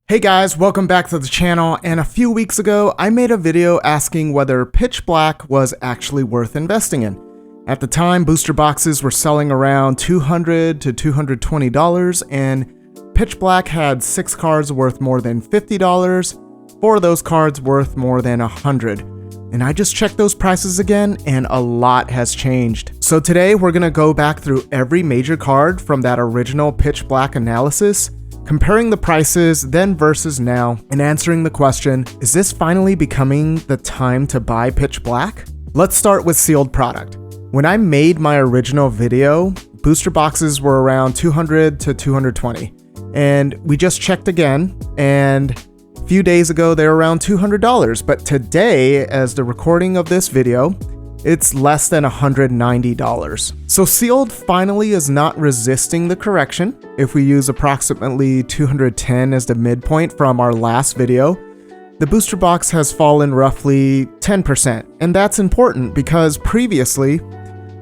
Hey guys, welcome back to the channel, and a few weeks ago I made a video asking whether Pitch Black was actually worth investing in. At the time, booster boxes were selling around $200 to $220, and Pitch Black had 6 cards worth more than $50, 4 of those cards worth more than $100. And I just checked those prices again, and a lot has changed. So today we're gonna go back through every major card from that original Pitch Black analysis, comparing the prices then versus now, and answering the question, is this finally becoming the time to buy Pitch Black? Let's start with sealed product. When I made my original video, booster boxes were around $200 to $220, and we just checked again, and a few days ago they were around $200, but today, as the recording of this video, it's less than $190. So sealed finally is not resisting the correction. If we use approximately 210 as the midpoint from our last video, the booster box has fallen roughly 10%. And that's important because previously,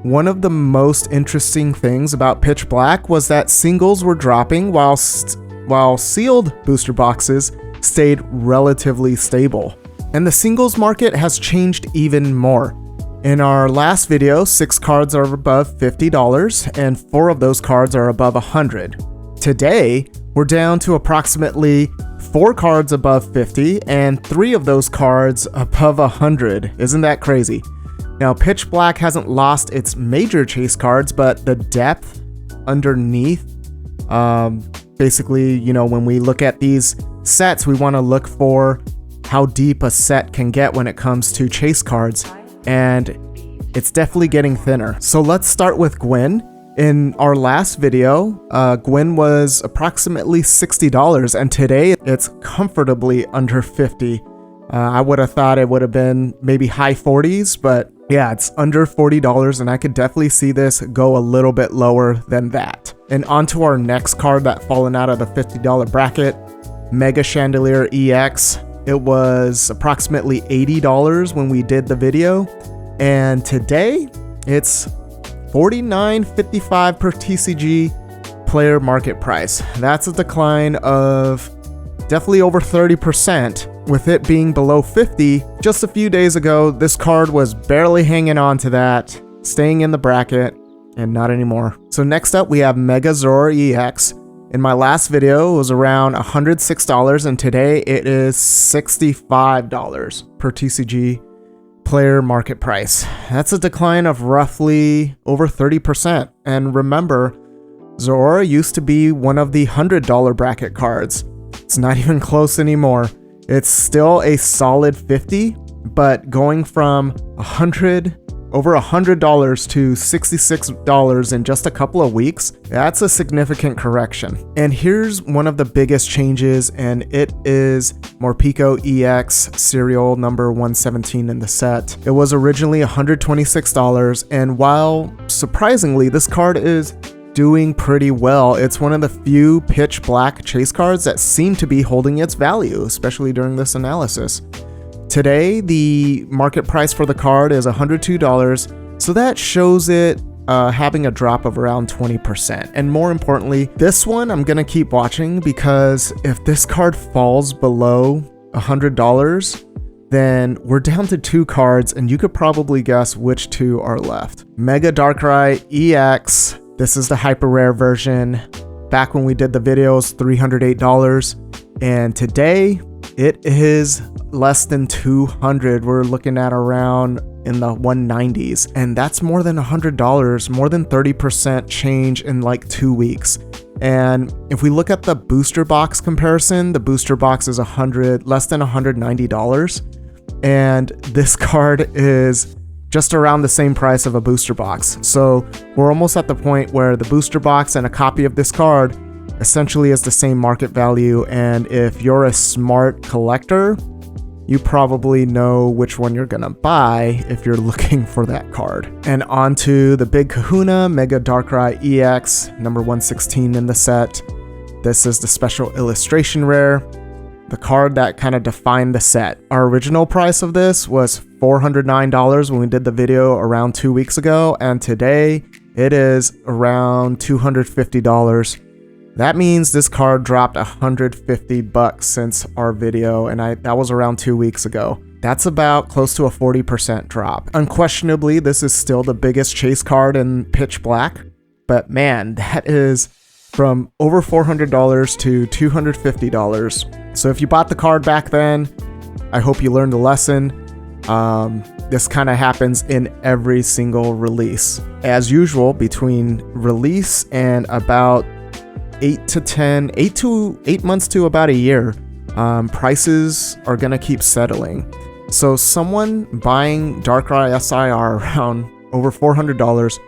one of the most interesting things about Pitch Black was that singles were dropping while sealed booster boxes stayed relatively stable. And the singles market has changed even more. In our last video, 6 cards are above $50 and 4 of those cards are above $100. Today, we're down to approximately 4 cards above $50 and 3 of those cards above $100. Isn't that crazy? Now, Pitch Black hasn't lost its major chase cards, but the depth underneath, basically, when we look at these sets, we want to look for how deep a set can get when it comes to chase cards. And it's definitely getting thinner. So let's start with Gwynn. In our last video, Gwynn was approximately $60, and today it's comfortably under $50. I would have thought it would have been maybe high 40s, but yeah, it's under $40, and I could definitely see this go a little bit lower than that. And on to our next card that fallen out of the $50 bracket, Mega Chandelure EX. It was approximately $80 when we did the video, and today it's $49.55 per TCG player market price. That's a decline of definitely over 30%, with it being below 50. Just a few days ago, this card was barely hanging on to that, staying in the bracket, and not anymore. So next up, we have Mega Zeraora EX. In my last video, it was around $106, and today it is $65 per TCG player market price. That's a decline of roughly over 30%. And remember, Zeraora used to be one of the $100 bracket cards. It's not even close anymore. It's still a solid 50, but going from over $100 to $66 in just a couple of weeks, that's a significant correction. And here's one of the biggest changes, and it is Morpeko EX serial number 117 in the set. It was originally $126, and while surprisingly this card is doing pretty well, it's one of the few Pitch Black chase cards that seem to be holding its value, especially during this analysis. Today, the market price for the card is $102, so that shows it having a drop of around 20%. And more importantly, this one I'm gonna keep watching, because if this card falls below $100, then we're down to 2 cards, and you could probably guess which 2 are left. Mega Darkrai EX, this is the hyper rare version. Back when we did the videos, $308, and today it is less than $200. We're looking at around in the 190s, and that's more than $100, more than 30% change in like 2 weeks. And if we look at the booster box comparison, the booster box is less than $190, and this card is just around the same price of a booster box. So we're almost at the point where the booster box and a copy of this card essentially is the same market value, and if you're a smart collector, you probably know which one you're gonna buy if you're looking for that card. And on to the big kahuna, Mega Darkrai EX, number 116 in the set. This is the special illustration rare, the card that kind of defined the set. Our original price of this was $409 when we did the video around 2 weeks ago, and today it is around $250. That means this card dropped $150 since our video, and that was around 2 weeks ago. That's about close to a 40% drop. Unquestionably, this is still the biggest chase card in Pitch Black, but man, that is from over $400 to $250. So if you bought the card back then, I hope you learned a lesson. This kind of happens in every single release. As usual, between release and about 8 months to about a year, prices are gonna keep settling. So someone buying Darkrai SIR around over $400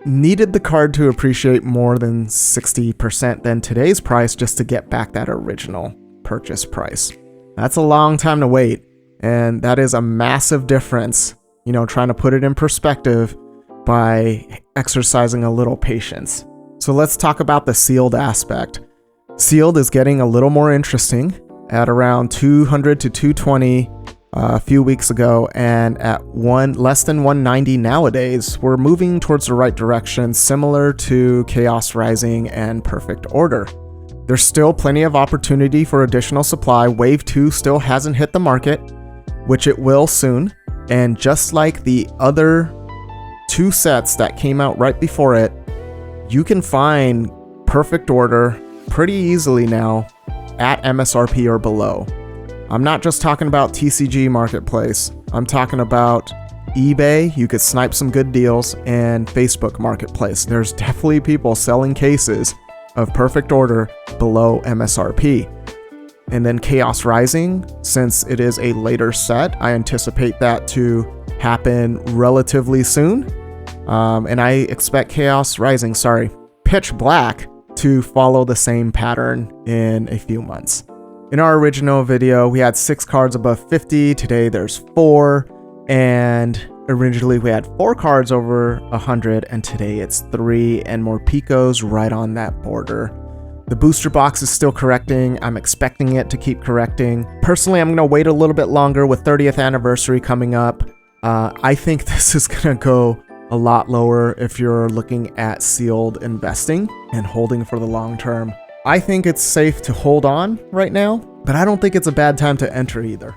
needed the card to appreciate more than 60% than today's price just to get back that original purchase price. That's a long time to wait, and that is a massive difference, trying to put it in perspective by exercising a little patience. So let's talk about the sealed aspect. Sealed is getting a little more interesting at around $200 to $220 a few weeks ago, and at less than $190 nowadays. We're moving towards the right direction, similar to Chaos Rising and Perfect Order. There's still plenty of opportunity for additional supply. Wave 2 still hasn't hit the market, which it will soon, and just like the other 2 sets that came out right before it, you can find Perfect Order pretty easily now at MSRP or below. I'm not just talking about TCG Marketplace. I'm talking about eBay. You could snipe some good deals, and Facebook Marketplace. There's definitely people selling cases of Perfect Order below MSRP. And then Chaos Rising, since it is a later set, I anticipate that to happen relatively soon. And I expect Pitch Black to follow the same pattern in a few months. In our original video, we had 6 cards above 50. Today there's 4. And originally we had 4 cards over 100, and today it's 3, and Morpeko's right on that border. The booster box is still correcting. I'm expecting it to keep correcting. Personally, I'm going to wait a little bit longer with 30th anniversary coming up. I think this is going to go a lot lower if you're looking at sealed investing and holding for the long term. I think it's safe to hold on right now, but I don't think it's a bad time to enter either.